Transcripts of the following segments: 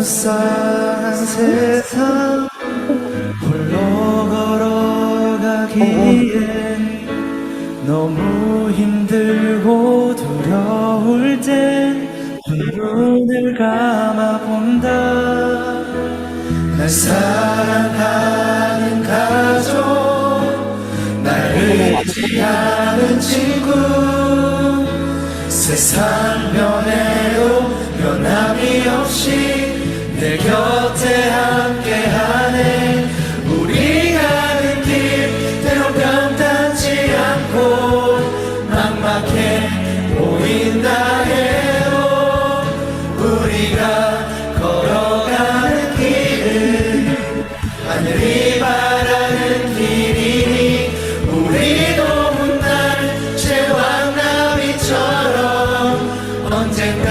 무쌍한 세상 홀로 걸어가기엔 너무 힘들고 두려울 땐 두 눈을 감아본다. 날 사랑하는 가족, 날 의지하는 친구, 세상 변해도 변함이 없이 내 곁에 함께하네. 우리 가는 길 때로 평탄치 않고 막막해 보인다 해도 우리가 걸어가는 길은 하늘이 바라는 길이니 우리도 훗날 제왕나비처럼 언젠가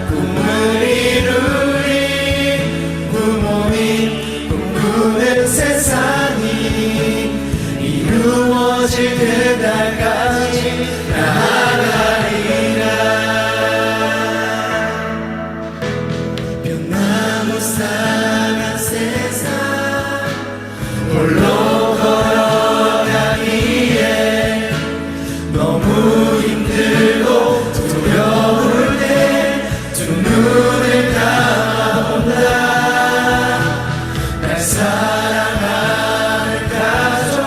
꿈을 이루리. 부모님 꿈꾸는 세상이 이루어질 그날까지 나아가리라. 변화무쌍한 세상 홀로 걸어가기에 너무 힘들고 두려울 때 두 눈을 감아본다. 날 사랑하는 가족,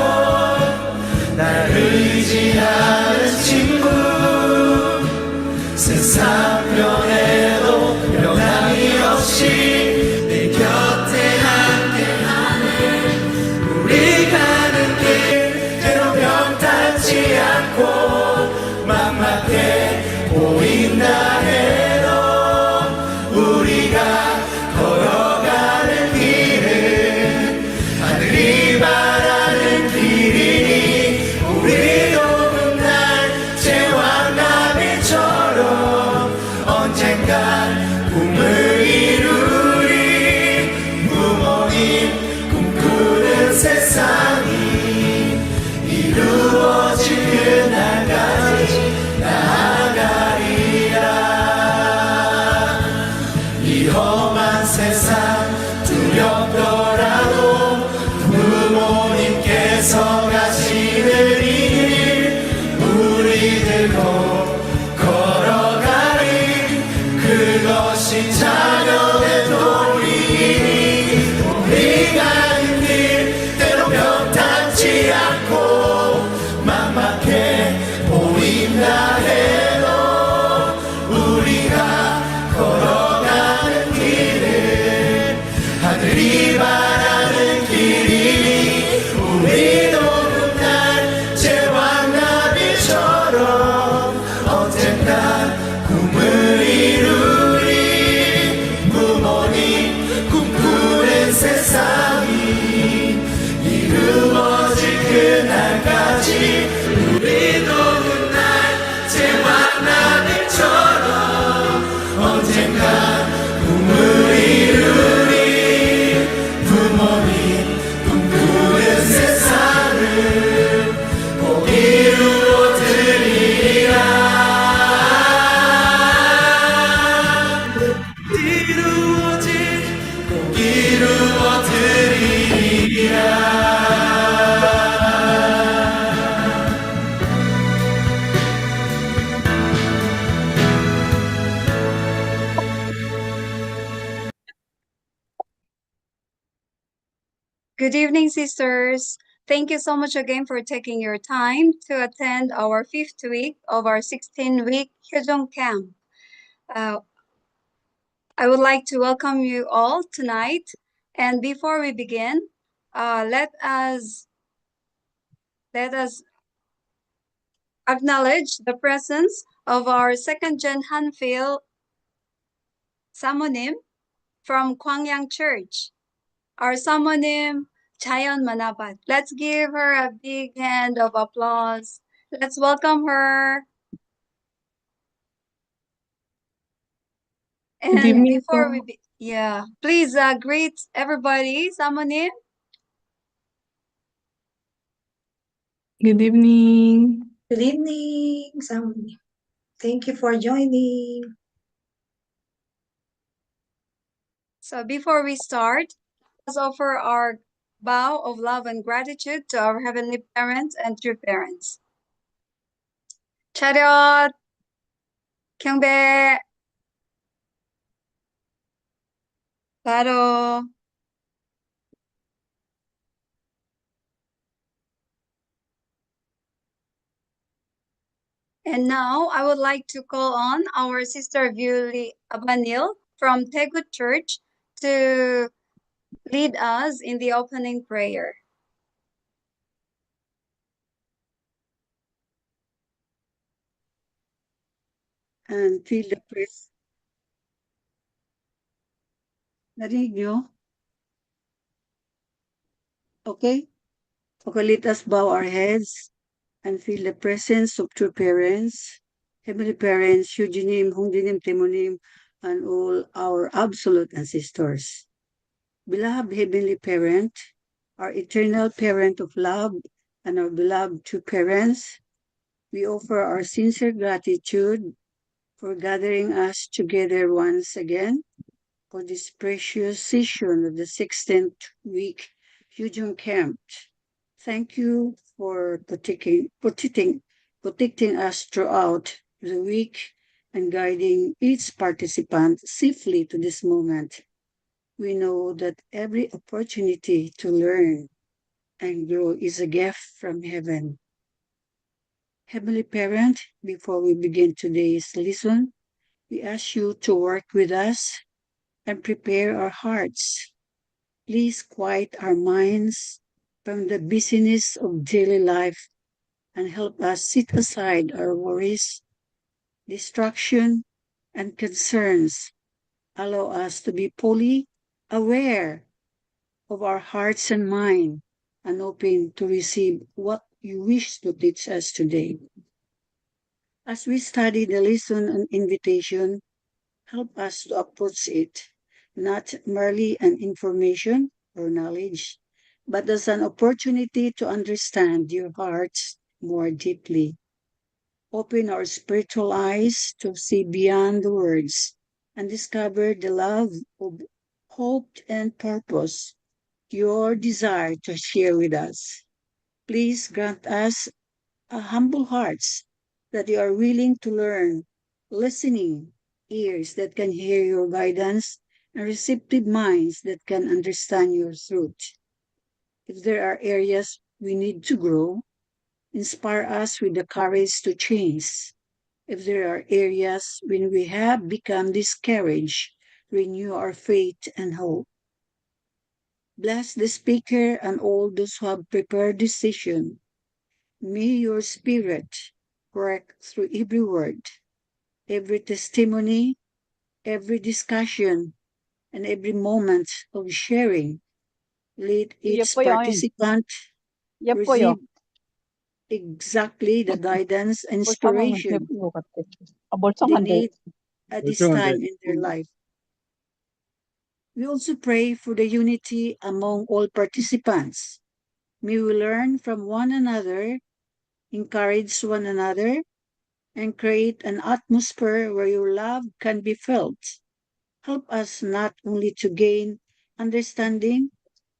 날 의지하는 친구, 세상 변해도 변함이 없이 내 곁에 함께하네. 우리 가는 길 때로 평탄치 않고 막막해 보인다 해도 우리가 걸어가는 길은 하늘이 바라는 길이니 우리도 훗날 제왕나비처럼 언젠간 꿈을 이루리. 부모님 꿈꾸는 세상이 이루어질 그날까지 나아가리라. 이 험한 세상 두렵더라도 부모님께서 가시는 이 길 우리들도 걸어가리. 그것이 자녀의 도리니 우리 가는 길 때로 평탄치 않고 막막해 보인다 해도 우리가 걸어가는 길은 하늘이 바라는 길이니 우리도 훗날 제왕나비처럼 언젠가 꿈을 이루리. 부모님 꿈꾸는 세상이 이루어질 그날까지 우리도 훗날 제왕나비처럼 언젠가 꿈을 이루리. 부모님 꿈꾸는 세상을 꼭 이루어드리리라. 꼭 이루어드리리라. Good evening, sisters. Thank you so much again for taking your time to attend our 5th week of our 16-week Hyojong camp. I would like to welcome you all tonight. And before we begin, let us acknowledge the presence of our second-gen Hanfil Samonim from Gwangyang Church. Our Samonim, Chayon Manabat. Let's give her a big hand of applause. Let's welcome her. Good And evening before po. we please greet everybody, Samonim. Good evening. Good evening, Samonim. Thank you for joining. So before we start, let's offer our vow of love and gratitude to our heavenly parents and true parents. 차렷, 경배, 바로. And now I would like to call on our sister Violi Abanil from Tegut Church to lead us in the opening prayer. And feel the praise. Narinig nyo? Okay? Okay, let us bow our heads and feel the presence of true parents, heavenly parents, Eugenim, Hongdinim, Timonim, and all our absolute ancestors. Beloved heavenly parent, our eternal parent of love, and our beloved true parents, we offer our sincere gratitude for gathering us together once again for this precious session of the 16th week Yujung Camp. Thank you for protecting us throughout the week and guiding each participant safely to this moment. We know that every opportunity to learn and grow is a gift from heaven. Heavenly Parent, before we begin today's lesson, we ask you to work with us and prepare our hearts. Please quiet our minds from the busyness of daily life and help us set aside our worries, distraction, and concerns. Allow us to be fully aware of our hearts and mind and open to receive what you wish to teach us today. As we study the lesson on invitation, help us to approach it not merely an information or knowledge, but as an opportunity to understand your hearts more deeply. Open our spiritual eyes to see beyond the words and discover the love of hope and purpose your desire to share with us. Please grant us a humble hearts that you are willing to learn, listening ears that can hear your guidance, and receptive minds that can understand your truth. If there are areas we need to grow, inspire us with the courage to change. If there are areas when we have become discouraged, renew our faith and hope. Bless the speaker and all those who have prepared this session. May your spirit work through every word, every testimony, every discussion, and every moment of sharing. Let each participant receive exactly the guidance and inspiration they need at this time in their life. We also pray for the unity among all participants. May we learn from one another, encourage one another, and create an atmosphere where your love can be felt. Help us not only to gain understanding,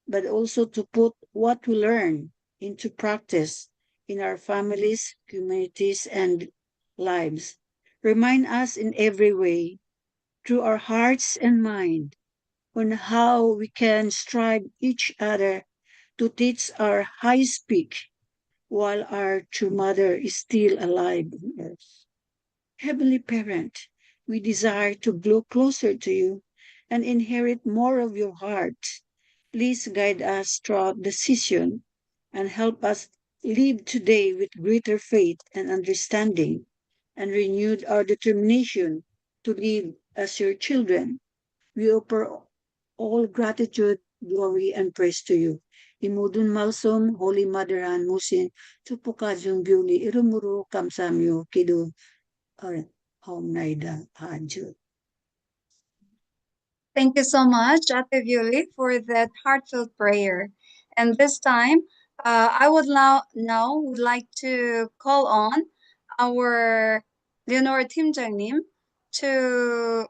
but also to put what we learn into practice in our families, communities, and lives. Remind us in every way, through our hearts and mind, on how we can strive each other to teach our high speak while our true mother is still alive on earth. Heavenly Parent, we desire to grow closer to you and inherit more of your heart. Please guide us throughout the session and help us live today with greater faith and understanding and renewed our determination to live as your children. We offer all gratitude, glory, and praise to you. Imudun malsom, Holy Mother Han Musin, Chupukajung Biuli, Irumuru Kamsamyo, Kidu, or Home Naida Hanju. Thank you so much, Ate Violi, for that heartfelt prayer. And this time, I would now would like to call on our Leonora Timjangnim to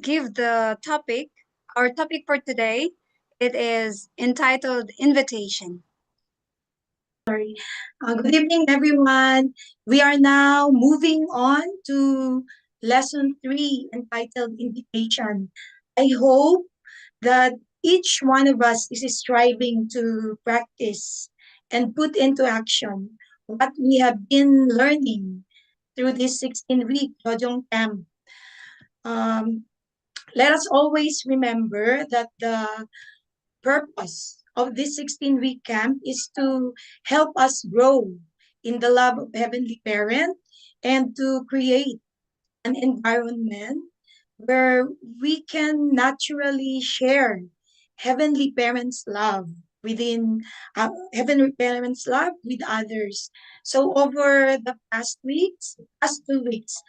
give the topic. Our topic for today, it is entitled Invitation. Good evening, everyone. We are now moving on to lesson 3 entitled Invitation. I hope that each one of us is striving to practice and put into action what we have been learning through this 16-week Jojong Camp. Let us always remember that the purpose of this 16-week camp is to help us grow in the love of Heavenly Parent and to create an environment where we can naturally share Heavenly Parent's love within Heavenly Parent's love with others. So over the past 2 weeks,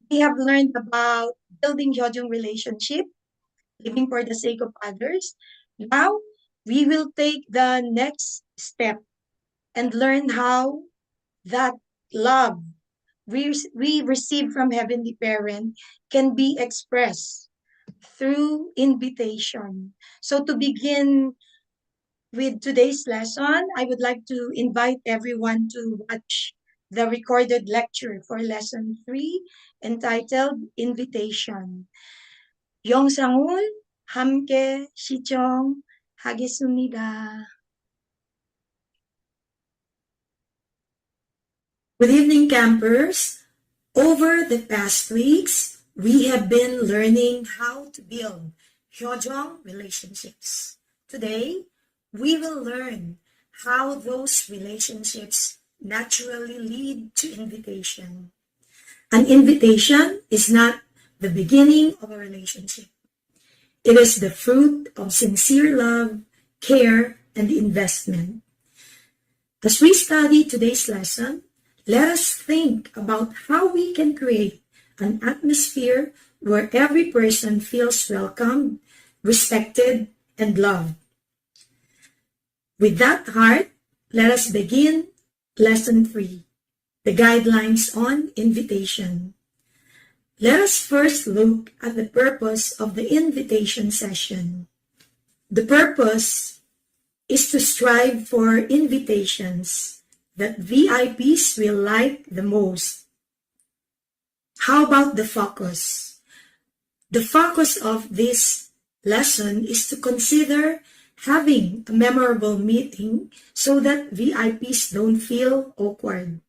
we have learned about building Jojong relationship, living for the sake of others. Now, we will take the next step and learn how that love we receive from Heavenly Parent can be expressed through invitation. So to begin with today's lesson, I would like to invite everyone to watch the recorded lecture for lesson 3 entitled Invitation. 영상을 함께 시청하겠습니다. Good evening, campers. Over the past weeks, we have been learning how to build Hyojong relationships. Today, we will learn how those relationships naturally lead to invitation. An invitation is not the beginning of a relationship. It is the fruit of sincere love, care, and investment. As we study today's lesson, let us think about how we can create an atmosphere where every person feels welcomed, respected, and loved. With that heart, let us begin lesson 3, the guidelines on invitation. Let us first look at the purpose of the invitation session. The purpose is to strive for invitations that VIPs will like the most. How about the focus? The focus of this lesson is to consider having a memorable meeting so that VIPs don't feel awkward.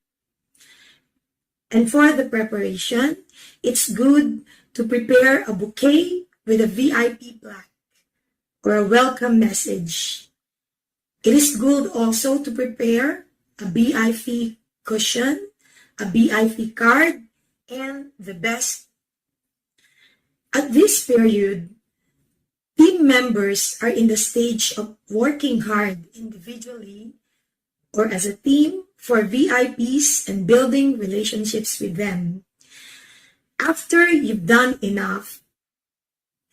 And for the preparation, it's good to prepare a bouquet with a VIP plaque or a welcome message. It is good also to prepare a BIP cushion, a BIP card, and the best. At this period, team members are in the stage of working hard individually or as a team for VIPs and building relationships with them. After you've done enough,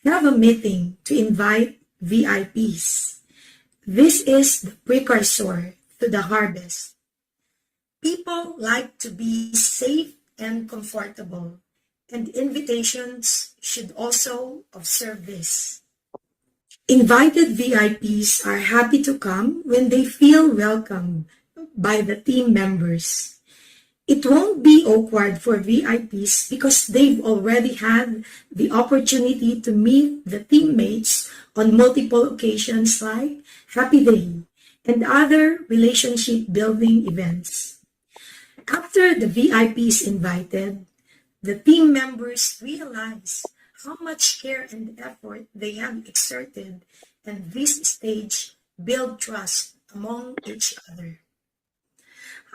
have a meeting to invite VIPs. This is the precursor to the harvest. People like to be safe and comfortable, and invitations should also observe this. Invited VIPs are happy to come when they feel welcome by the team members. It won't be awkward for VIPs because they've already had the opportunity to meet the teammates on multiple occasions like Happy Day and other relationship building events. After the VIPs invited, the team members realize how much care and effort they have exerted, and this stage build trust among each other.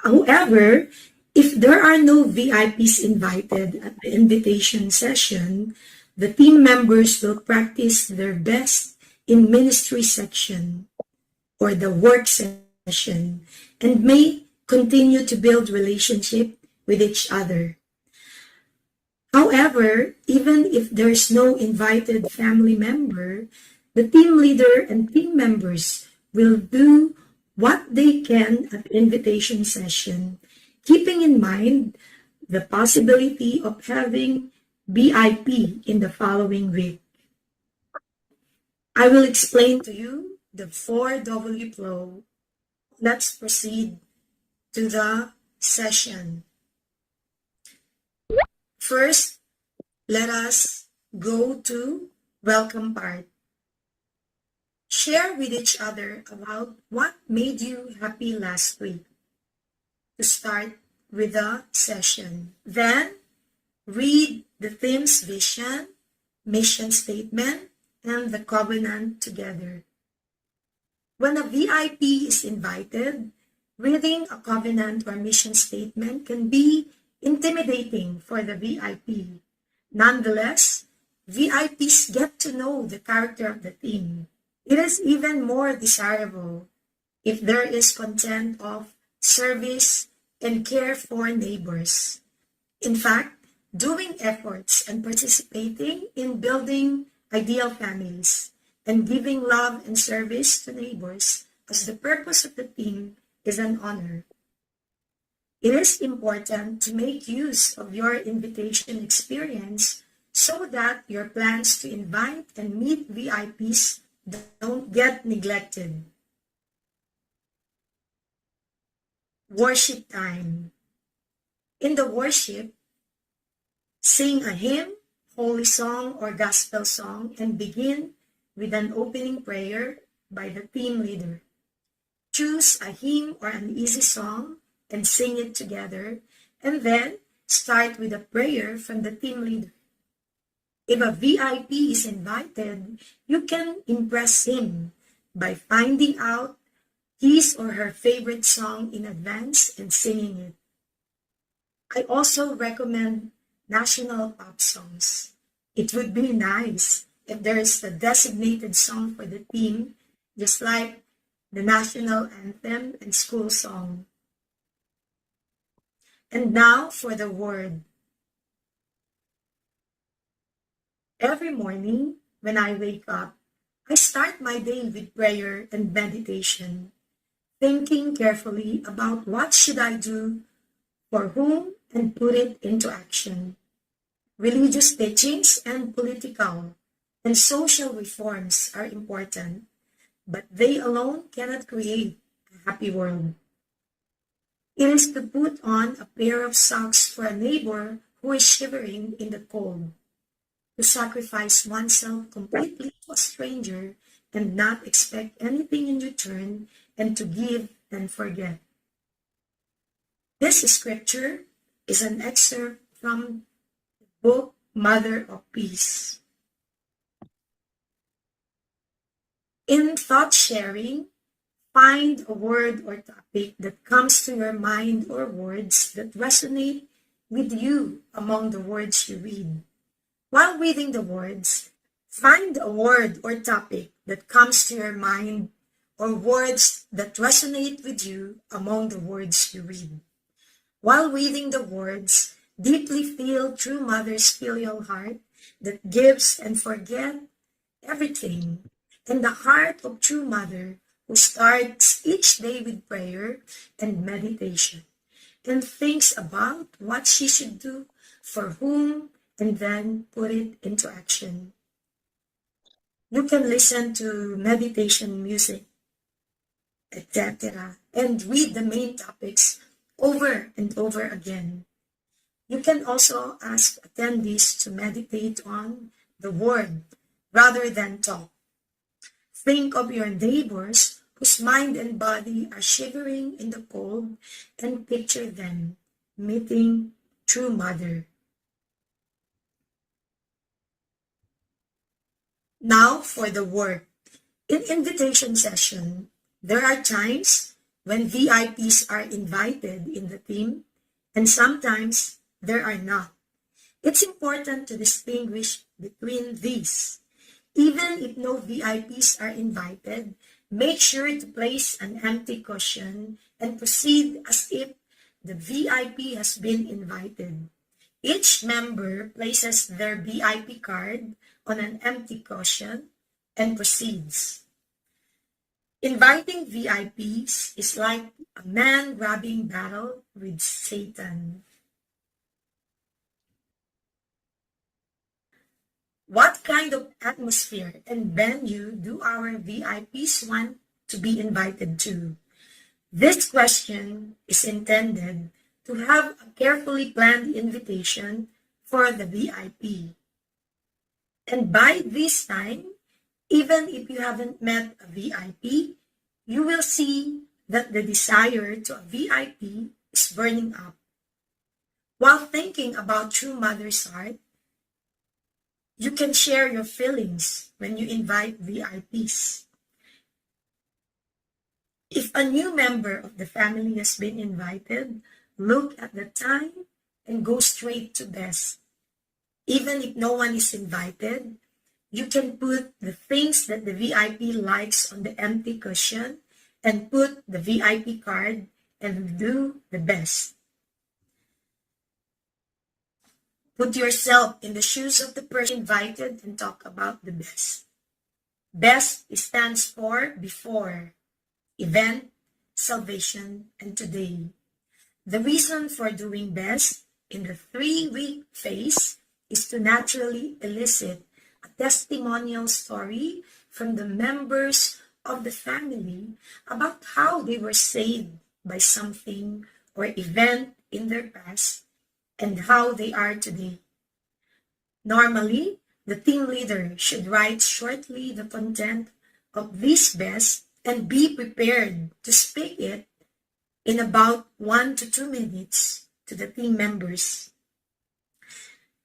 However, if there are no VIPs invited at the invitation session, the team members will practice their best in ministry section or the work session and may continue to build relationship with each other. However, even if there is no invited family member, the team leader and team members will do what they can at the invitation session, keeping in mind the possibility of having BIP in the following week. I will explain to you the 4W flow. Let's proceed to the session. First, let us go to welcome part. Share with each other about what made you happy last week to start with the session. Then, read the team's vision, mission statement, and the covenant together. When a VIP is invited, reading a covenant or mission statement can be intimidating for the VIP. Nonetheless, VIPs get to know the character of the team. It is even more desirable if there is content of service and care for neighbors. In fact, doing efforts and participating in building ideal families and giving love and service to neighbors as the purpose of the team is an honor. It is important to make use of your invitation experience so that your plans to invite and meet VIPs don't get neglected. Worship time. In the worship, sing a hymn, holy song, or gospel song and begin with an opening prayer by the team leader. Choose a hymn or an easy song and sing it together, and then start with a prayer from the team leader. If a VIP is invited, you can impress him by finding out his or her favorite song in advance and singing it. I also recommend national pop songs. It would be nice if there is a designated song for the team, just like the national anthem and school song. And now for the word. Every morning when I wake up, I start my day with prayer and meditation, thinking carefully about what should I do, for whom, and put it into action. Religious teachings and political and social reforms are important, but they alone cannot create a happy world. It is to put on a pair of socks for a neighbor who is shivering in the cold, to sacrifice oneself completely to a stranger and not expect anything in return, and to give and forget. This scripture is an excerpt from the book Mother of Peace. In thought sharing, find a word or topic that comes to your mind or words that resonate with you among the words you read. While reading the words, find a word or topic that comes to your mind or words that resonate with you among the words you read. While reading the words, deeply feel True Mother's filial heart that gives and forgets everything, and the heart of True Mother who starts each day with prayer and meditation and thinks about what she should do, for whom, and then put it into action. You can listen to meditation music, etc., and read the main topics over and over again. You can also ask attendees to meditate on the word rather than talk. Think of your neighbors whose mind and body are shivering in the cold and picture them meeting True Mother. Now for the work. In invitation session, there are times when VIPs are invited in the team, and sometimes there are not. It's important to distinguish between these. Even if no VIPs are invited, make sure to place an empty cushion and proceed as if the VIP has been invited. Each member places their VIP card on an empty cushion and proceeds. Inviting VIPs is like a man-grabbing battle with Satan. What kind of atmosphere and venue do our VIPs want to be invited to? This question is intended to have a carefully planned invitation for the VIP. And by this time, even if you haven't met a VIP, you will see that the desire to a VIP is burning up. While thinking about true mother's heart, you can share your feelings when you invite VIPs. If a new member of the family has been invited, look at the time and go straight to best. Even if no one is invited, you can put the things that the VIP likes on the empty cushion and put the VIP card and do the best. Put yourself in the shoes of the person invited and talk about the best. Best stands for before, event, salvation, and today. The reason for doing best in the 3-week phase is to naturally elicit a testimonial story from the members of the family about how they were saved by something or event in their past and how they are today. Normally, the team leader should write shortly the content of this best and be prepared to speak it in about 1 to 2 minutes to the team members.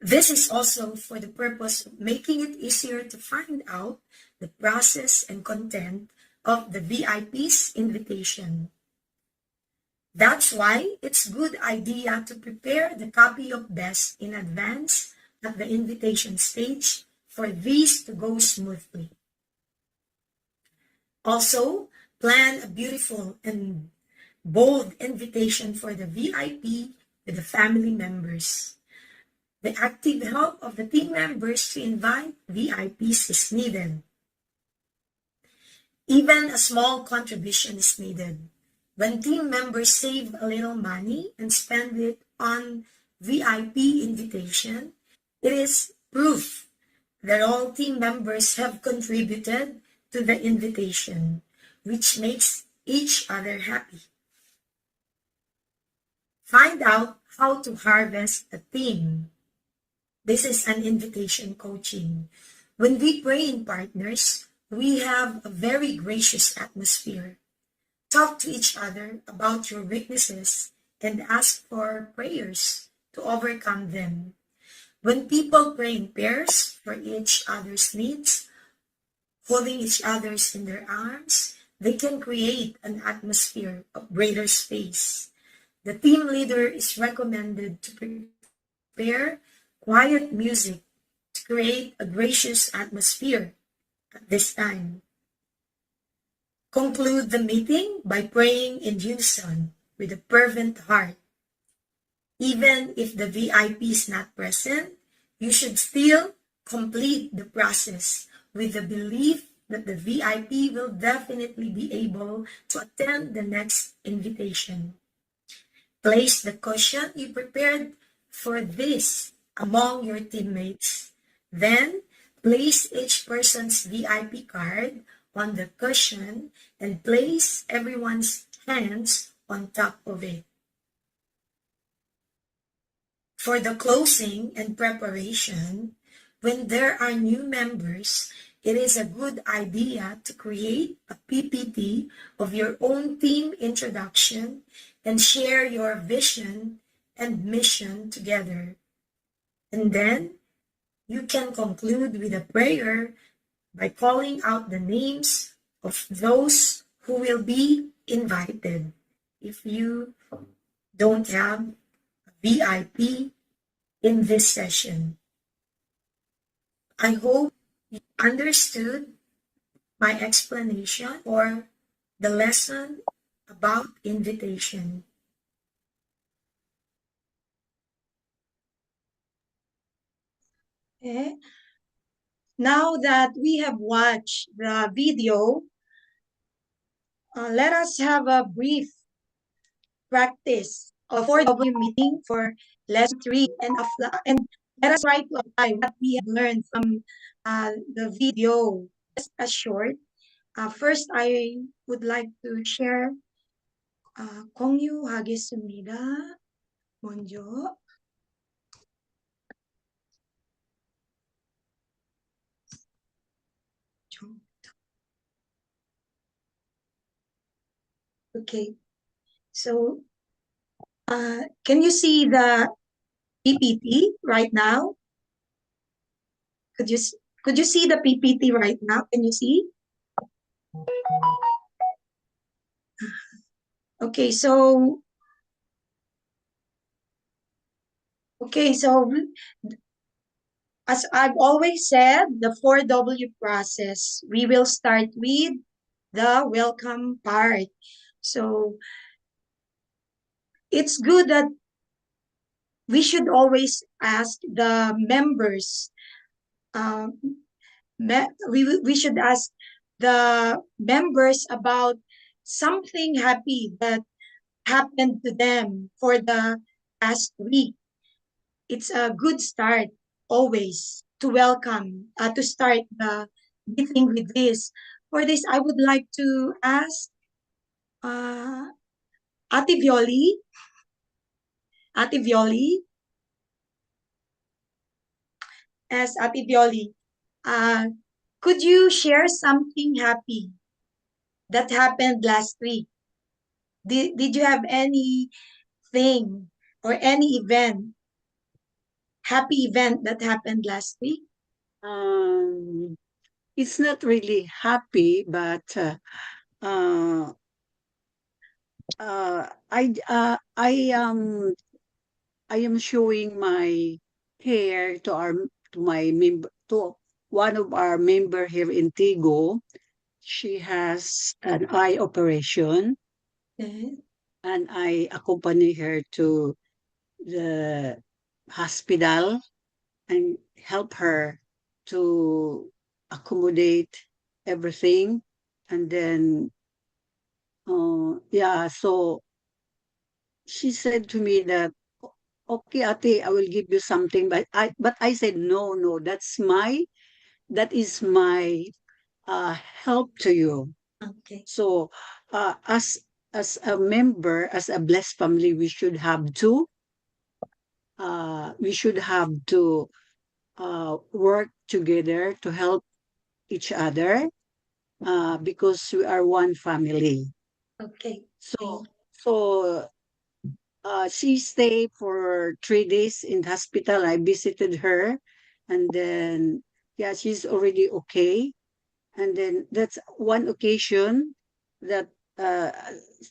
This is also for the purpose of making it easier to find out the process and content of the VIP's invitation. That's why it's a good idea to prepare the copy of best in advance at the invitation stage for this to go smoothly. Also, plan a beautiful and bold invitation for the VIP with the family members. The active help of the team members to invite VIPs is needed. Even a small contribution is needed. When team members save a little money and spend it on VIP invitation, it is proof that all team members have contributed to the invitation, which makes each other happy. Find out how to harvest a team. This is an invitation coaching. When we pray in partners, we have a very gracious atmosphere. Talk to each other about your weaknesses and ask for prayers to overcome them. When people pray in pairs for each other's needs, holding each other's in their arms, they can create an atmosphere of greater space. The team leader is recommended to prepare quiet music to create a gracious atmosphere at this time. Conclude the meeting by praying in unison with a fervent heart. Even if the VIP is not present, you should still complete the process with the belief that the VIP will definitely be able to attend the next invitation. Place the cushion you prepared for this among your teammates. Then, place each person's VIP card on the cushion and place everyone's hands on top of it. For the closing and preparation, when there are new members, it is a good idea to create a PPT of your own team introduction and share your vision and mission together. And then you can conclude with a prayer by calling out the names of those who will be invited. If you don't have a VIP in this session, I hope you understood my explanation or the lesson about invitation. Okay. Now that we have watched the video, let us have a brief practice of our meeting for lesson 3 and let us try to apply what we have learned from the video. Just a short. First, I would like to share 공유하겠습니다. 먼저. Okay, so can you see the PPT right now? Could you see the PPT right now? Can you see? Okay, so as I've always said, the 4W process, we will start with the welcome part. So it's good that we should always ask the members. We should ask the members about something happy that happened to them for the past week. It's a good start always to welcome, to start the meeting with this. For this, I would like to ask Ate Violi. Ate Violi. As Ate Violi, could you share something happy that happened last week? Did you have anything or any event, happy event that happened last week? It's not really happy, but I am showing my hair to my member to one of our member here in Tigo. She has an eye operation, Yes. and I accompany her to the hospital and help her to accommodate everything. And then, so she said to me that, okay, ate, I will give you something. But I said, no, that is my help to you. Okay. So, as a member, as a blessed family, we should have to work together to help each other, because we are one family. Okay. So she stayed for 3 days in the hospital. I visited her, and then she's already okay. And then that's one occasion that uh,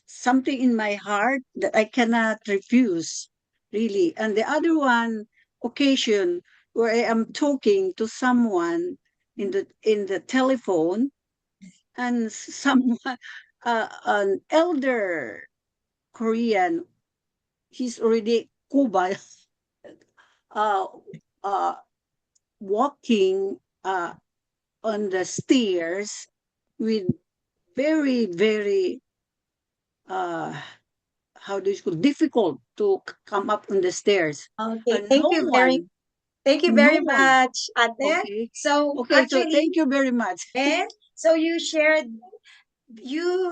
something in my heart that I cannot refuse, really. And the other one occasion where I am talking to someone in the telephone, and someone, an elder Korean, he's already Cuba, uh, uh, walking on the stairs with very, very, uh, how do you call, difficult to come up on the stairs. Okay. And no one, Thank you no very one. much, Ate. Okay. So Okay. So actually, thank you very much. so you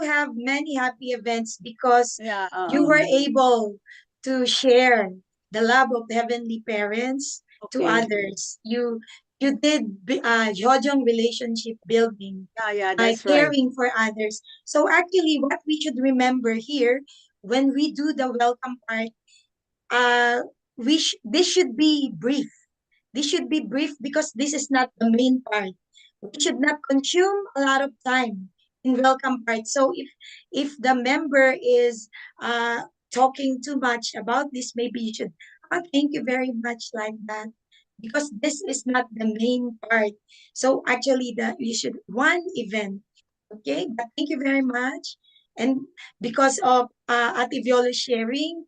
have many happy events because Yeah. you were able to share the love of heavenly parents to Okay. others. You did Hyojong relationship building Yeah. by That's right. caring for others. So actually, what we should remember here when we do the welcome part, this should be brief. This should be brief because this is not the main part. We should not consume a lot of time in welcome part. So if the member is talking too much about this, maybe you should, thank you very much, like that, because this is not the main part. So actually, you should one event. Okay, but thank you very much. And because of Ate Viola sharing,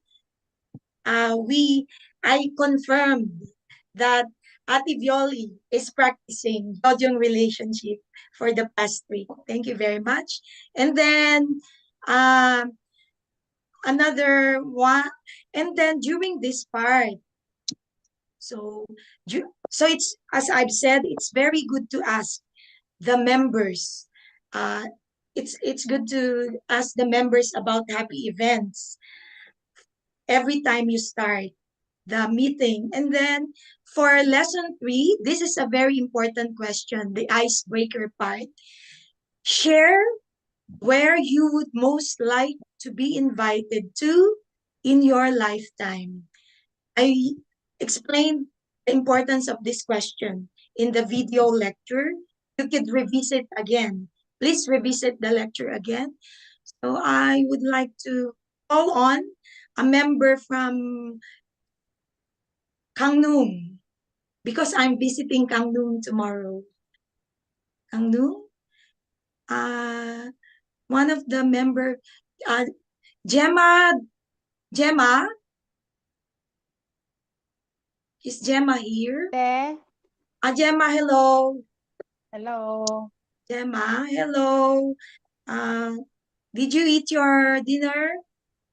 I confirmed that Ate Violi is practicing Jojong relationship for the past week. Thank you very much. And then another one, and then during this part, So, so it's, as I've said, it's very good to ask the members. It's good to ask the members about happy events every time you start the meeting. And then for lesson 3, this is a very important question, the icebreaker part. Share where you would most like to be invited to in your lifetime. I explained the importance of this question in the video lecture. You could revisit again. Please revisit the lecture again. So I would like to call on a member from Kangnoong because I'm visiting Kangnoong tomorrow. Kangnoong? One of the member, Gemma, is Gemma here? Te, Gemma, hello. hello. Gemma, hello. Did you eat your dinner?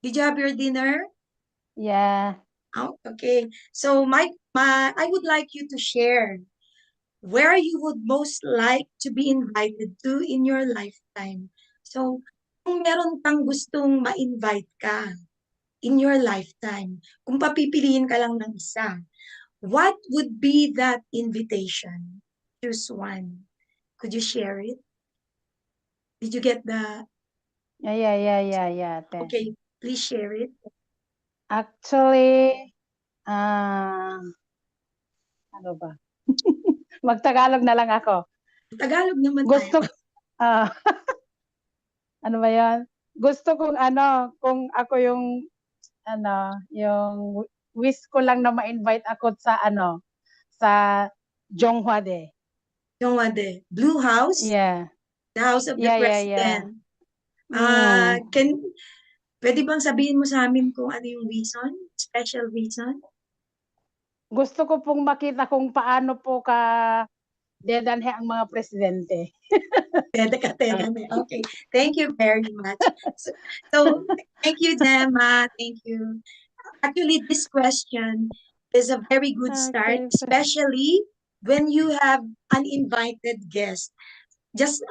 Did you have your dinner? Yeah. Oh, okay. So I would like you to share where you would most like to be invited to in your lifetime. So, kung meron kang gustong ma-invite ka in your lifetime, kung papipiliin ka lang ng isa, what would be that invitation? Choose one. Could you share it? Did you get the... Yeah, te. Okay, please share it. Actually, ano ba? Magtagalog na lang ako. Tagalog naman Gusto, tayo. ah, ano ba yan? Gusto kong kung ako yung, yung wish ko lang na ma-invite ako sa sa Jonghwade. Yung Blue House, Yeah. the House of the Yeah. President. Pwede bang sabihin mo sa amin kung ano yung reason? Special reason? Gusto ko pong makita kung paano po dedanhe ang mga presidente. Okay. Thank you very much. So thank you, Gemma. Thank you. Actually, this question is a very good start, Okay. especially when you have uninvited guests. Just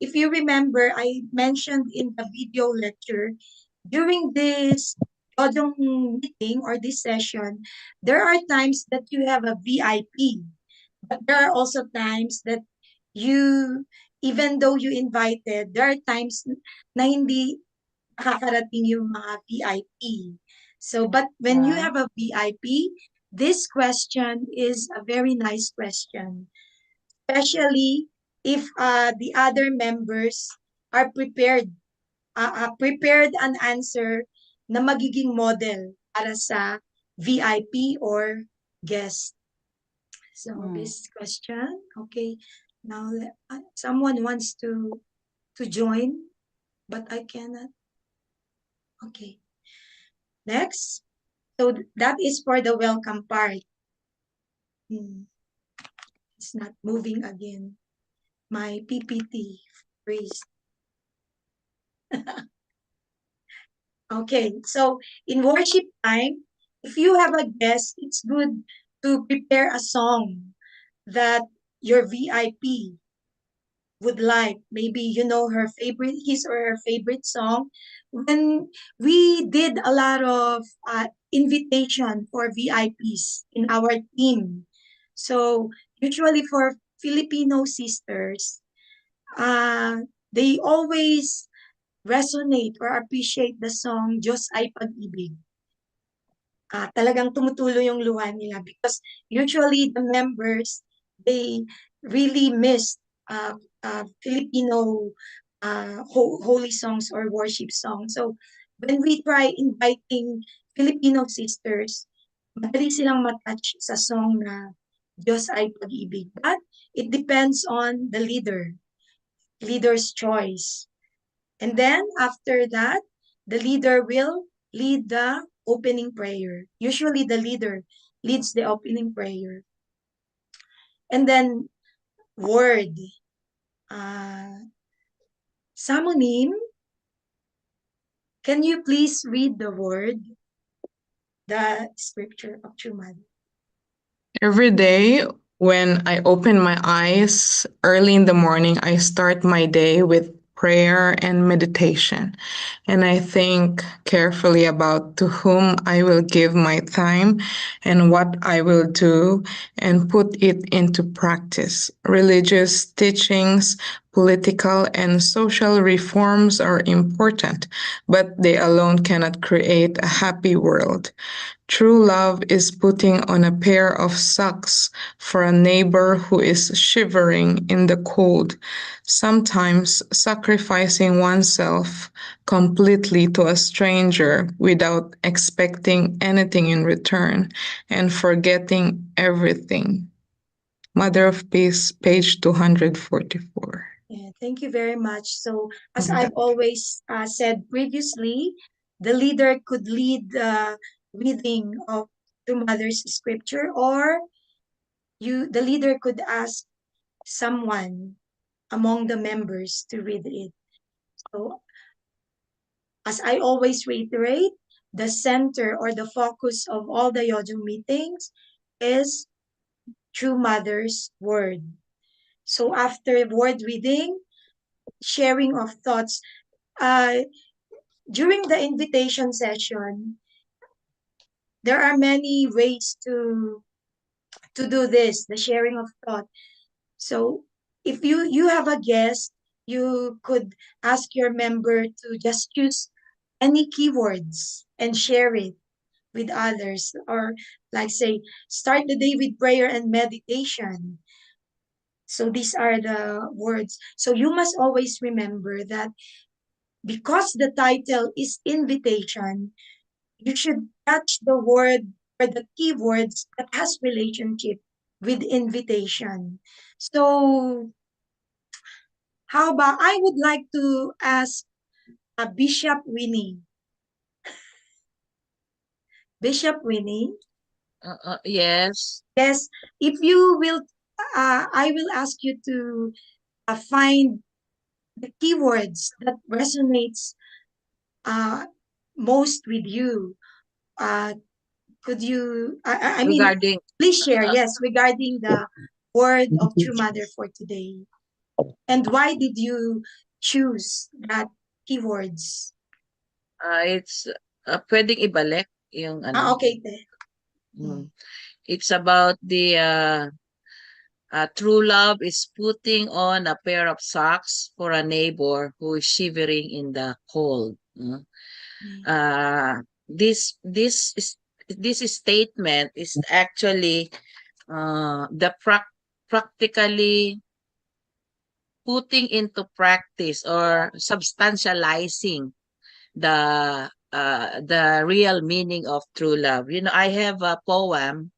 if you remember, I mentioned in the video lecture, during this Dodong meeting or this session, there are times that you have a VIP, but there are also times that you, even though you invited, there are times na hindi nakakarating yung mga VIP. So, but when you have a VIP, this question is a very nice question, especially if the other members are prepared an answer na magiging model para sa VIP or guest. So this question, okay. Now someone wants to join, but I cannot. Okay. Next. So that is for the welcome part. It's not moving again. My PPT freeze. Okay, so in worship time, if you have a guest, it's good to prepare a song that your VIP would like. Maybe you know his or her favorite song. When we did a lot of invitation for VIPs in our team, so usually for Filipino sisters, they always resonate or appreciate the song Diyos ay Pag-ibig. Talagang tumutulo yung luha nila because usually the members, they really miss Filipino holy songs or worship songs. So when we try inviting Filipino sisters, madali silang matouch sa song na Diyos ay Pag-ibig. But it depends on the leader's choice. And then after that, the leader will lead the opening prayer. Usually the leader leads the opening prayer. And then word. Samonim, can you please read the word, the scripture of True Mother? Every day when I open my eyes early in the morning, I start my day with prayer and meditation. And I think carefully about to whom I will give my time and what I will do and put it into practice. Religious teachings, political and social reforms are important, but they alone cannot create a happy world. True love is putting on a pair of socks for a neighbor who is shivering in the cold, sometimes sacrificing oneself completely to a stranger without expecting anything in return and forgetting everything. Mother of Peace, page 244. Yeah, thank you very much. So, as I've always said previously, the leader could lead the reading of the mother's scripture, or the leader could ask someone among the members to read it. So, as I always reiterate, the center or the focus of all the Yojong meetings is True Mother's word. So, after word reading, sharing of thoughts, uh, during the invitation session, there are many ways to do this, the sharing of thought. So if you have a guest, you could ask your member to just choose any keywords and share it with others, or like say start the day with prayer and meditation. So these are the words. So you must always remember that because the title is invitation, you should catch the word or the keywords that has relationship with invitation. So how about I would like to ask Bishop Winnie. Bishop Winnie, Yes. yes, if you will, I will ask you to find the keywords that resonates uh, most with you. Uh, could you, I mean, Regarding please share, uh, yes, regarding the word of True Mother for today. And why did you choose that keywords? it's pwedeng ibalik yung Okay, te. Mm. It's about the true love is putting on a pair of socks for a neighbor who is shivering in the cold. Uh, this this is this statement is actually the practically putting into practice or substantializing the real meaning of true love. You know, I have a poem.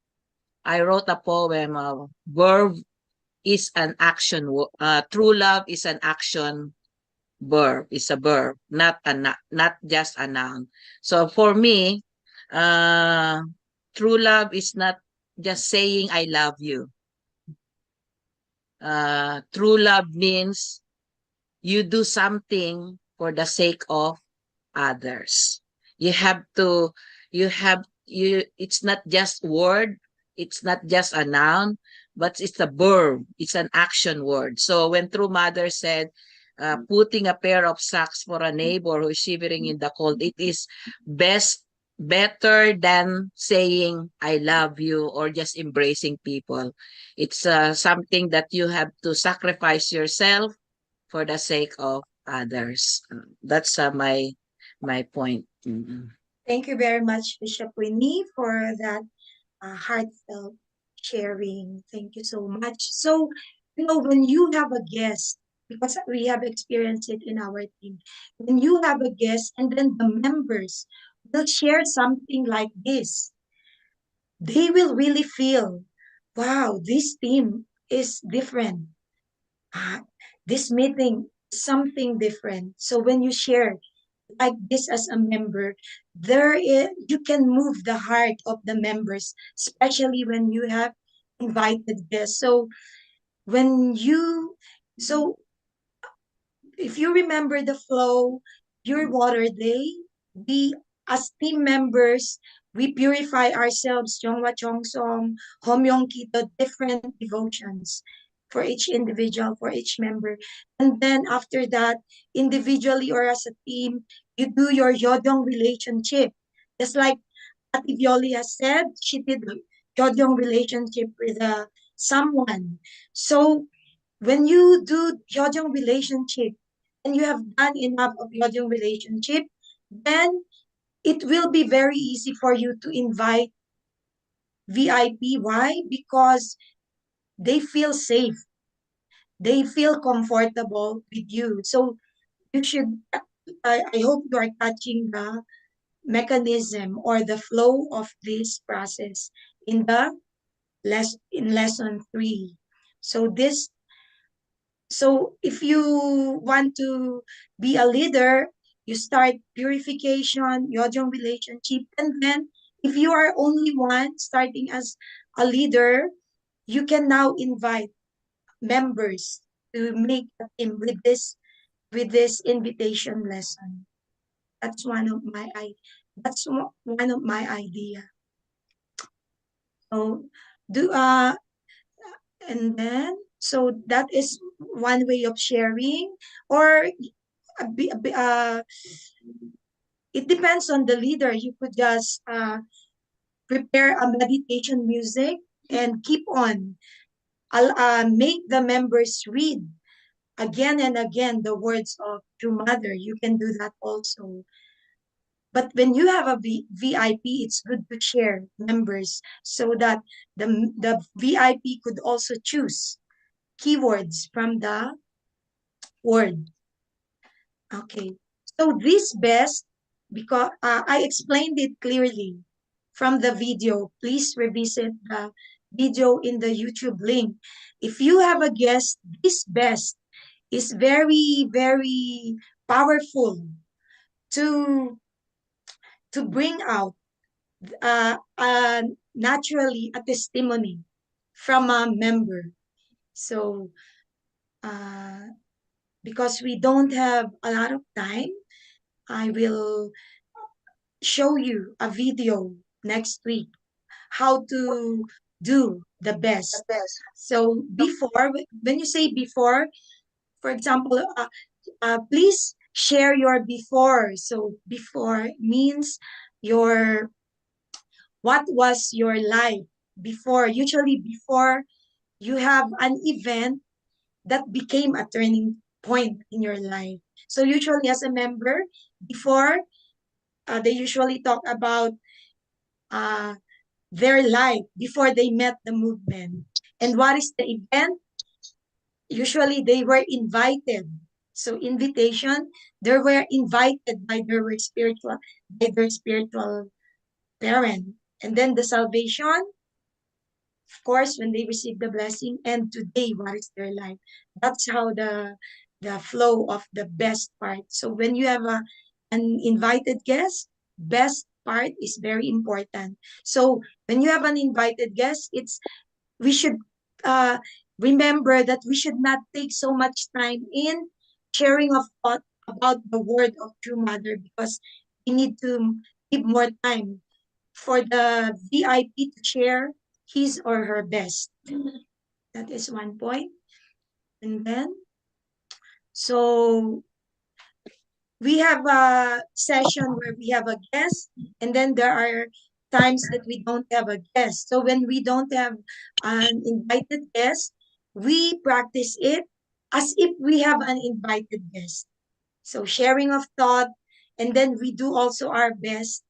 I wrote a poem of verb is an action. True love is an action verb. Is a verb, not just a noun. So for me, uh, true love is not just saying I love you. True love means you do something for the sake of others. You have to, it's not just word, it's not just a noun, but it's a verb, it's an action word. So when True Mother said, putting a pair of socks for a neighbor who is shivering in the cold, it is better than saying I love you or just embracing people. It's something that you have to sacrifice yourself for the sake of others. That's my point. Thank you very much, Bishop Winnie, for that heartfelt sharing. Thank you so much. So, when you have a guest, because we have experienced it in our team, when you have a guest and then the members will share something like this, they will really feel, wow, this team is different. Ah, this meeting is something different. So when you share like this as a member, you can move the heart of the members, especially when you have invited guests. So when you, so if you remember the flow, Pure Water Day, we as team members, we purify ourselves, Jongwa Chongsong, Homyong Kito, different devotions for each individual, for each member. And then after that, individually or as a team, you do your Yodong relationship. Just like Ate Violi has said, she did Yodong relationship with someone. So when you do Yodong relationship and you have done enough of Yodong relationship, then it will be very easy for you to invite VIP. Why? Because they feel safe. They feel comfortable with you. So you should, I hope you are catching the mechanism or the flow of this process in lesson 3. So if you want to be a leader, you start purification, Yojong relationship, and then if you are only one starting as a leader, you can now invite members to make a team with this invitation lesson. That's one of my idea. So and then so that is one way of sharing, or it depends on the leader. You could just prepare a meditation music and keep on. Make the members read again and again the words of True Mother. You can do that also. But when you have a VIP, it's good to share members so that the VIP could also choose keywords from the word. Okay. So this best, because I explained it clearly from the video. Please revisit the video in the YouTube link. If you have a guest, this best is very, very powerful to bring out naturally a testimony from a member. So because we don't have a lot of time, I will show you a video next week how to do the best. So before, when you say before, for example, please share your before. So before means what was your life before. Usually before you have an event that became a turning point in your life. So usually as a member, before they usually talk about their life before they met the movement. And what is the event? Usually they were invited. So invitation, they were invited by their spiritual parent. And then the salvation, of course, when they receive the blessing, and today, what is their life? That's how the flow of the best part. So when you have an invited guest, best part is very important. So when you have an invited guest, we should remember that we should not take so much time in sharing of thought about the word of True Mother, because we need to give more time for the VIP to share his or her best. That is one point. And then, so we have a session where we have a guest, and then there are times that we don't have a guest. So when we don't have an invited guest, we practice it as if we have an invited guest. So sharing of thought, and then we do also our best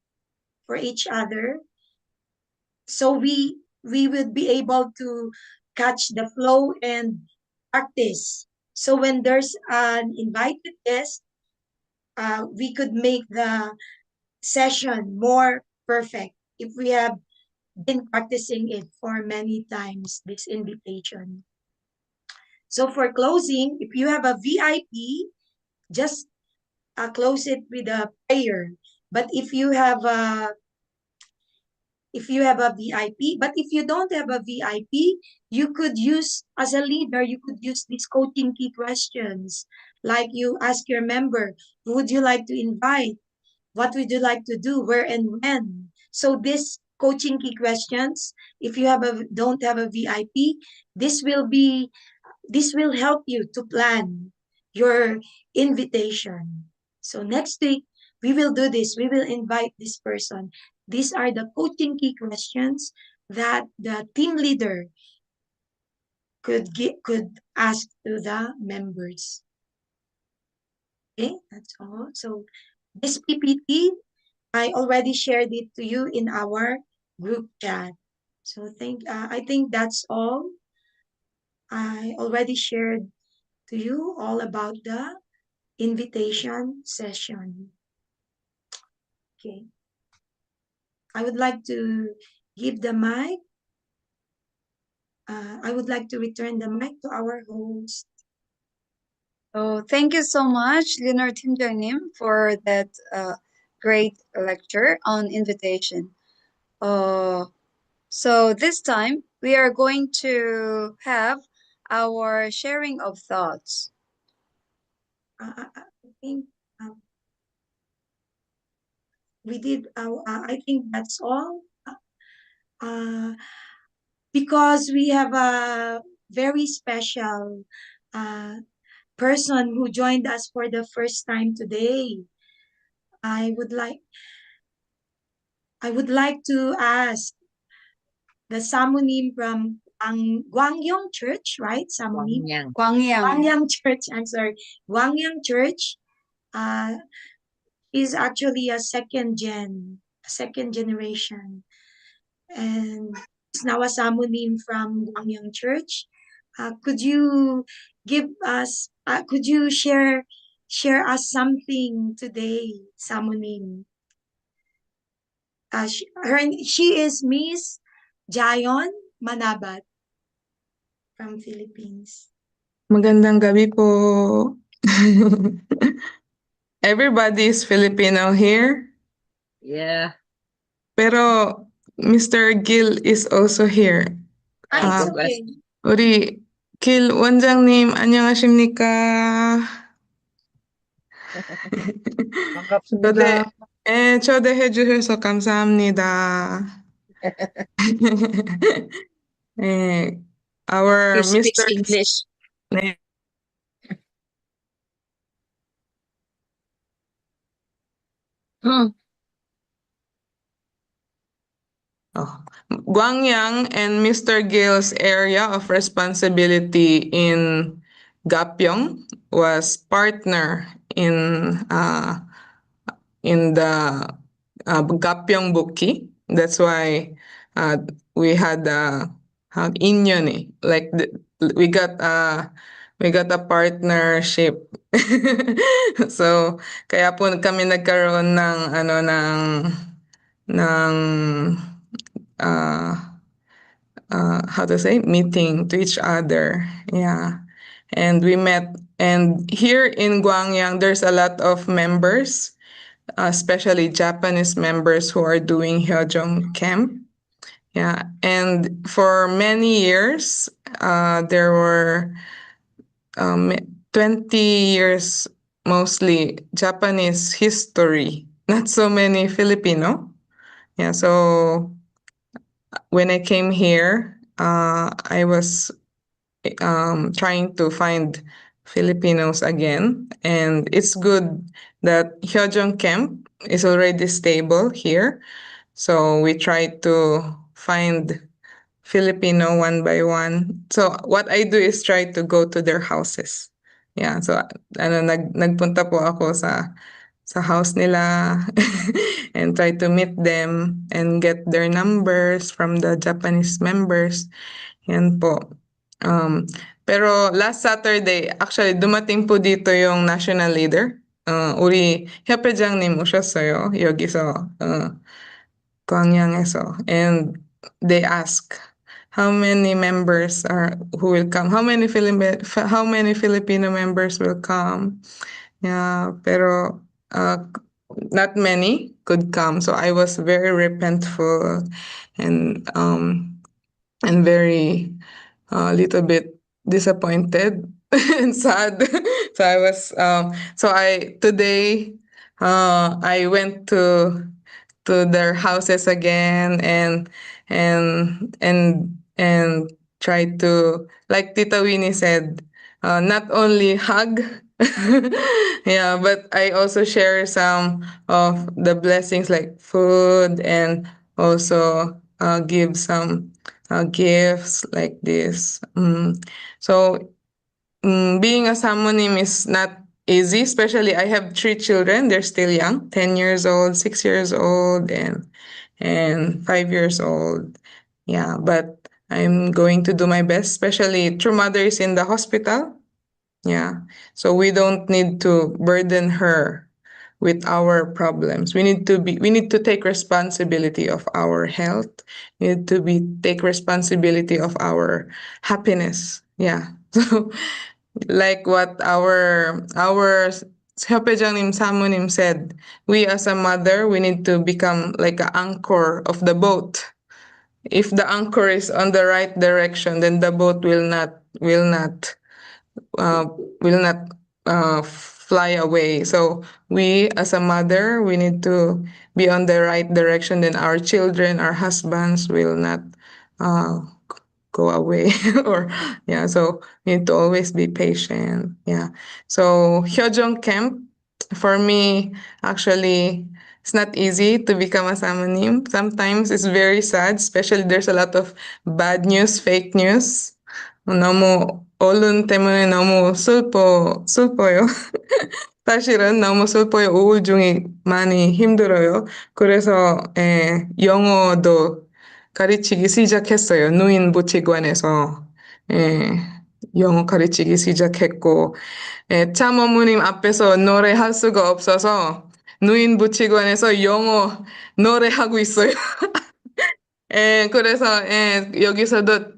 for each other. So we will be able to catch the flow and practice. So when there's an invited guest, we could make the session more perfect if we have been practicing it for many times, this invitation. So for closing, if you have a VIP, just close it with a prayer. But if you have a VIP, but if you don't have a VIP, you could use, as a leader, you could use these coaching key questions. Like you ask your member, who would you like to invite? What would you like to do? Where and when? So this coaching key questions, if you don't have a VIP, this will help you to plan your invitation. So next week we will do this. We will invite this person. These are the coaching key questions that the team leader could ask to the members. Okay, that's all. So this PPT, I already shared it to you in our group chat. So I think that's all. I already shared to you all about the invitation session. Okay. I would like to give the mic. I would like to return the mic to our host. So thank you so much, Leonard Timjangnim, for that great lecture on invitation. So this time we are going to have our sharing of thoughts. I think we did. I think that's all. Because we have a very special person who joined us for the first time today. I would like to ask the Samonim from Gwangyang Church, right? Samonim? Guangyang. Gwangyang. Gwangyang Church, I'm sorry. Gwangyang Church is actually a second generation. And is now a Samonim from Gwangyang Church. Could you share us something today, Samonim? She is Miss Jayon Manabat from Philippines. Magandang gabi po. Everybody is Filipino here, Yeah. pero Mr. Gil is also here. It's 아, okay. 우리 길 원장님 안녕하십니까? 반갑습니다. 초대해 주셔서 감사합니다. 네, our He speaks Mr. English. 네. Hmm. Oh. Gwangyang and Mr. Gill's area of responsibility in Gapyong was partner in the Gapyong Bukki. That's why we had union eh. Like we got a partnership. So kaya po kami nagkaroon ng how to say, meeting to each other. Yeah. And we met, and here in Gwangyang, there's a lot of members, especially Japanese members who are doing Hyojong camp. Yeah. And for many years, there were 20 years mostly Japanese history, not so many Filipino. Yeah. So when I came here, I was trying to find Filipinos again, and it's good that Hyojong Camp is already stable here. So we try to find Filipino one by one. So what I do is try to go to their houses. Yeah, so nagpunta po ako sa house nila and try to meet them and get their numbers from the Japanese members. Yan po. Pero last Saturday, actually dumating po dito yung national leader. 우리 협회장님 오셨어요. 여기서 광양에서. And they ask how many members who will come, how many Filipino members will come. Yeah, pero not many could come. So I was very repentful and very little bit disappointed and sad. So I was today I went to their houses again and tried to, like Tita Winnie said, not only hug, yeah, but I also share some of the blessings like food and also give some gifts like this. So being a Samonim is not easy, especially I have 3 children. They're still young, 10 years old, 6 years old, and 5 years old. Yeah, but I'm going to do my best, especially true mother is in the hospital. Yeah. So we don't need to burden her with our problems. We need to take responsibility of our health. We need to be take responsibility of our happiness. Yeah. So like what our Hyopejangnim Samonim said, we as a mother, we need to become like an anchor of the boat. If the anchor is on the right direction, then the boat uh, will not fly away. So we as a mother, we need to be on the right direction. Then our children, our husbands will not uh, go away. Or yeah, so we need to always be patient. Yeah. So Hyojong Camp, for me, actually, it's not easy to become a Samanim. Sometimes it's very sad, especially there's a lot of bad news, fake news. 너무 언론 때문에 너무 슬퍼요. 사실은 너무 슬퍼요. 우울증이 많이 힘들어요. 그래서 영어도 가르치기 시작했어요. 노인복지관에서 영어 가르치기 시작했고 참어머님 앞에서 노래할 수가 없어서 노인복지관에서 영어 노래하고 있어요. 그래서 여기서도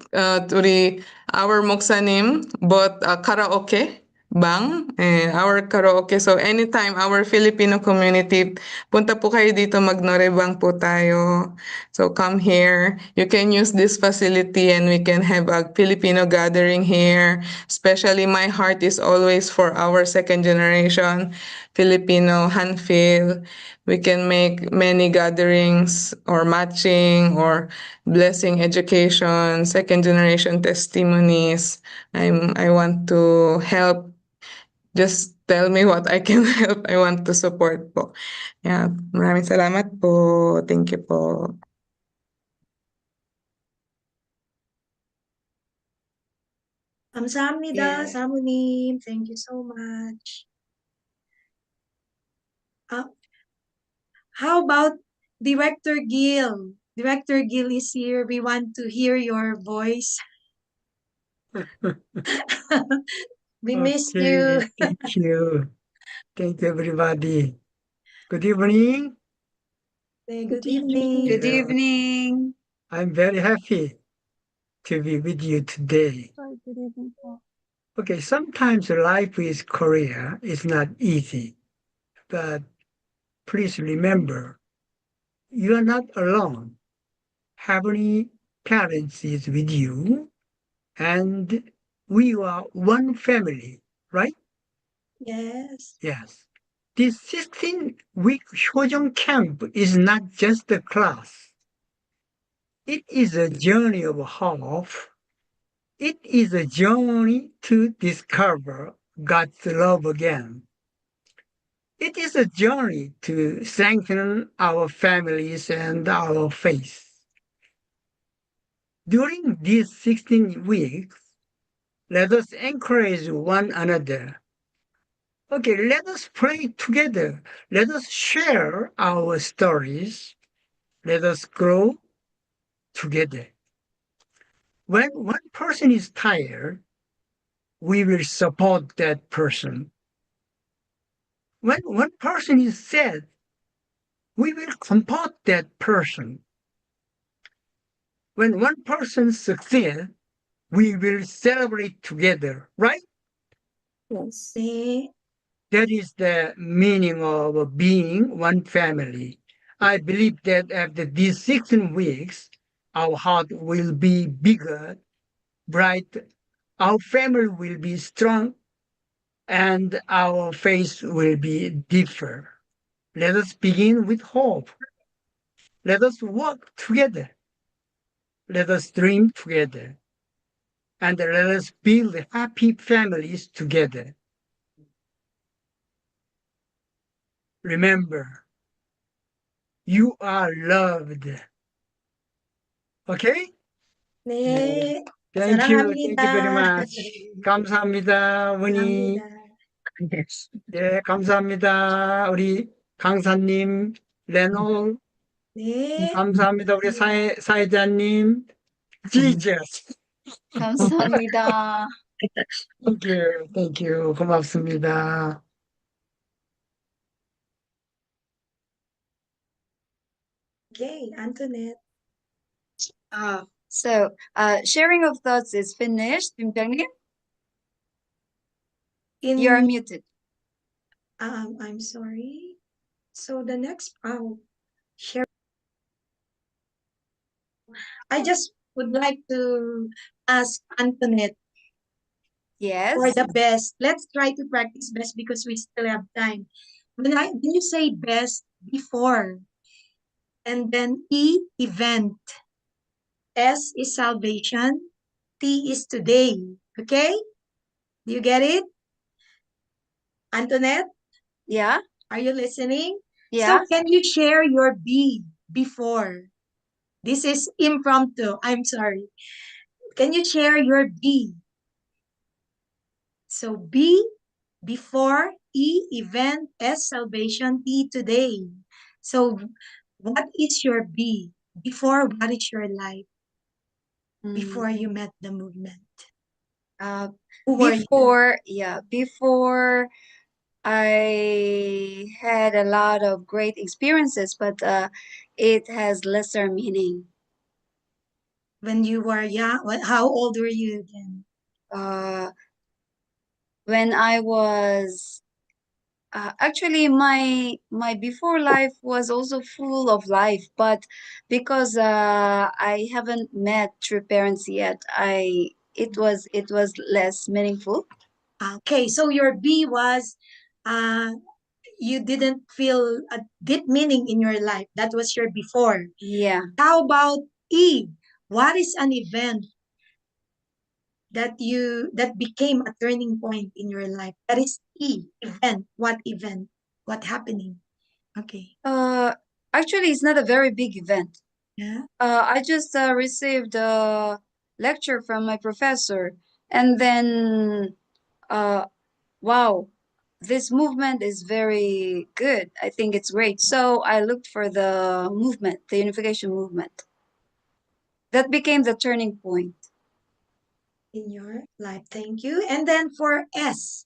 우리 our 목사님 bought a karaoke bang, our karaoke. So anytime our Filipino community, punta po kayo dito, magnorebang po tayo. So come here. You can use this facility and we can have a Filipino gathering here. Especially my heart is always for our second generation Filipino Hanfil. We can make many gatherings or matching or blessing education, second generation testimonies. I want to help. Just tell me what I can help. I want to support po. Yeah, maraming salamat po. Thank you po. 감사합니다, Yeah. 사모님. Thank you so much. How about Director Gil? Director Gil is here. We want to hear your voice. We miss you. Thank you. Thank you, everybody. Good evening. Say good evening. Good Yeah. evening. I'm very happy to be with you today. Good evening po. Okay, sometimes life is Korea is not easy, but please remember, you are not alone. Heavenly Parents is with you, and we are one family, right? Yes. Yes. This 16-week Hyojong camp is not just a class. It is a journey of hope. It is a journey to discover God's love again. It is a journey to strengthen our families and our faith. During these 16 weeks, let us encourage one another. Okay, let us pray together. Let us share our stories. Let us grow together. When one person is tired, we will support that person. When one person is sad, we will comfort that person. When one person succeeds, we will celebrate together, right? Yes. See? That is the meaning of being one family. I believe that after these 16 weeks, our heart will be bigger, bright, our family will be strong, and our faith will be deeper. Let us begin with hope. Let us work together. Let us dream together. And let us build happy families together. Remember, you are loved. Okay? 네, Thank you. Thank you very 사랑합니다. much. 감사합니다, 원희. 감사합니다. 네, 감사합니다. 우리 강사님, 레놀. 네. 감사합니다. 우리 사회자님. Jesus. 감사합니다. Thank you. Thank you. 고맙습니다. Okay, Antoinette. So, sharing of thoughts is finished. Bimbyang님, you're In muted. I'm sorry. So the next share. I just would like to ask Antoinette Yes. for the best. Let's try to practice best because we still have time. When you say best before, and then event. S is salvation. T is today. Okay? Do you get it? Antoinette, Yeah. are you listening? Yeah. So can you share your B before? This is impromptu. I'm sorry. Can you share your B? So B before, E event, S salvation, T today. So what is your B? Before, what is your life? Before you met the movement? Who were you? Before I had a lot of great experiences, but it has lesser meaning. When you were young, how old were you then? When I was actually my before life was also full of life, but because I haven't met true parents yet, it was less meaningful. Okay, so your B was you didn't feel a deep meaning in your life. That was your before. Yeah. How about E? What is an event that became a turning point in your life? That is E, event. What event? What happening? Okay. Actually, it's not a very big event. Yeah. I just received a lecture from my professor, and then wow, this movement is very good. I think it's great. So I looked for the movement, the unification movement. That became the turning point. In your life. Thank you. And then for S,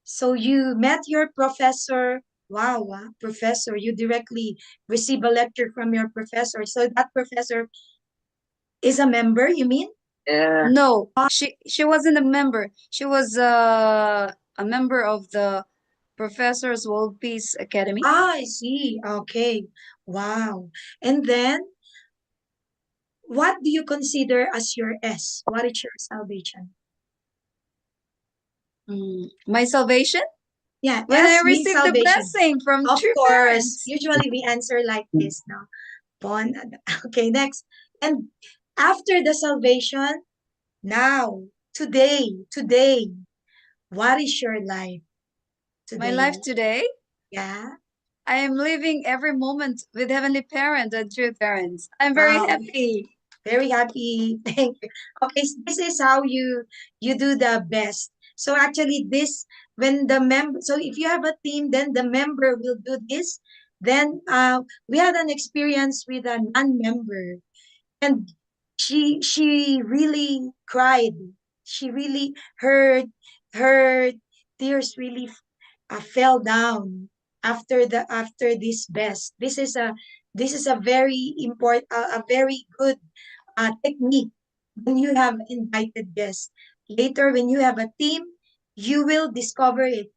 so you met your professor. Wow, professor, you directly receive a lecture from your professor. So that professor is a member, you mean? Yeah. No, she wasn't a member. She was a member of the Professors World Peace Academy. I see. Okay. Wow. And then what do you consider as your S? What is your salvation? My salvation? Yeah, When I S means received the salvation. blessing from Of true course. parents. Usually we answer like this now. Okay, next. And after the salvation, now, today, what is your life today? My life today, Yeah. I am living every moment with Heavenly Parent and true parents. I'm very Wow. happy. Very happy. Thank you. Okay, so this is how you do the best. So actually this when the member, so if you have a team, then the member will do this. Then we had an experience with a non-member, and she really cried. She really her tears really fell down after this best. This is a very important, a very good technique when you have invited guests. Later, when you have a team, you will discover it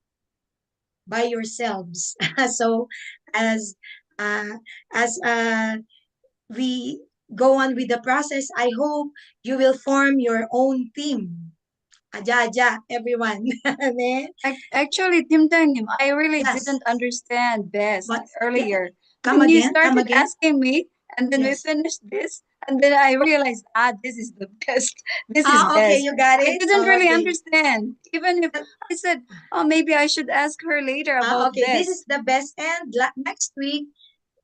by yourselves. So, as uh, we go on with the process, I hope you will form your own team. Aja, everyone. Ne? Actually, Tim Tangim, I really Yes. didn't understand best But earlier. come When you again, come started again. asking me, and then Yes. we finished this, and then I realized, this is the best. This is Okay, best. you got I it. didn't really Okay. understand. Even if I said, oh, maybe I should ask her later about Okay, this is this. the best. And next week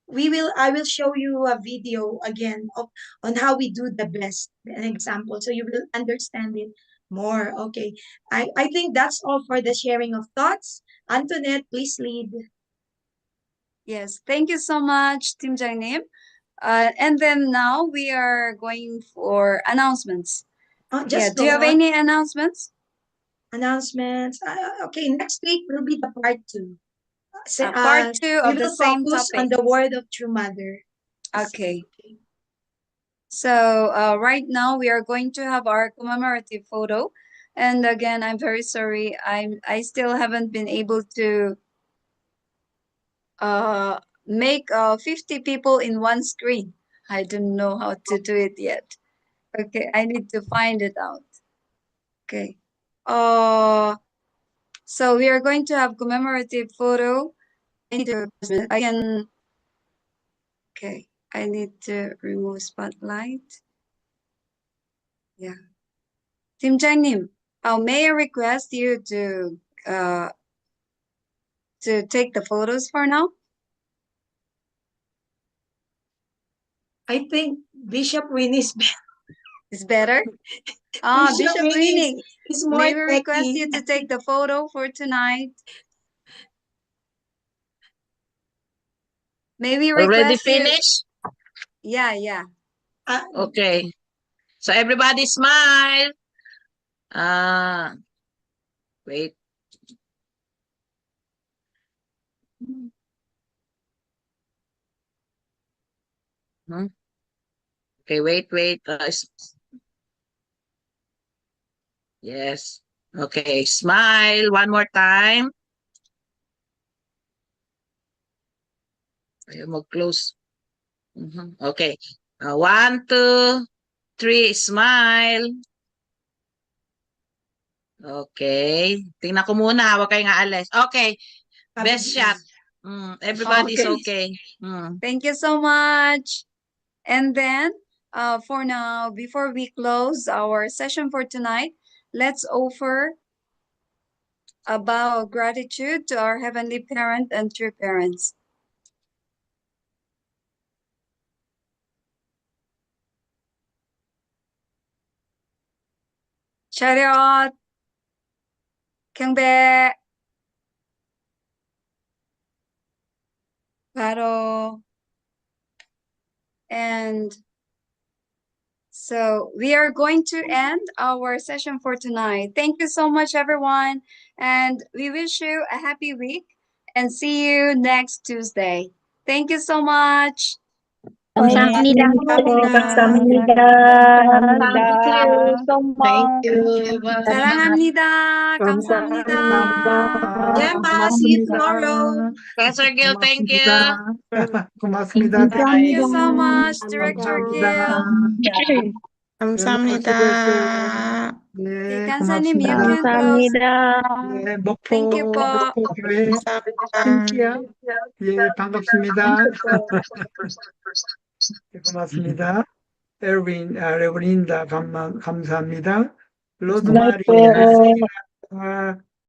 I will show you a video again on how we do the best, an example, so you will understand it more. Okay, I think that's all for the sharing of thoughts. Antoinette, please lead. Yes, thank you so much, Tim Jangnim. And then now we are going for announcements. Just Do you go have on. any announcements? Announcements. Okay, next week will be the part 2. Part 2 We of the will same focus on topic. the word of true mother. Okay. So right now we are going to have our commemorative photo. And again, I'm very sorry. I still haven't been able to make 50 people in one screen. I don't know how to do it yet. Okay, I need to find it out. Okay. So we are going to have commemorative photo. I can. Okay, I need to remove spotlight. Yeah. Tim Jangnim, may I request you to take the photos for now? I think Bishop Winnie Is better? Bishop Winnie, is more may we request techy. you to take the photo for tonight? May we Already request you? finished? Yeah. Okay. So everybody smile. Wait. Hmm? Okay, wait. Yes. Okay, smile one more time. Ayaw mag-close. Okay. 1, 2, 3, smile. Okay. Tingnan ko muna, huwag kayong aalis. Okay. Best shot. Everybody's okay. Thank you so much. And then, for now, before we close our session for tonight, let's offer a bow of gratitude to our Heavenly Parent and true parents. 차렷, 경배, 바로. And so we are going to end our session for tonight. Thank you so much, everyone. And we wish you a happy week and see you next Tuesday. Thank you so much. 감사합니다. 감사합니다. Thank you so much. Thank you. 사랑합니다. 감사합니다. Gemma, see you tomorrow. Professor Gil, thank you. 고맙습니다. Thank you so much, Director Gil. 감사합니다. 네, 간사님, you 고맙습니다. can close. 네, 목포, Thank you po. 목포교회 감사합니다. 신기야. 예, 반갑습니다. 네, 고맙습니다. 레브린다 감사합니다. 로즈마리,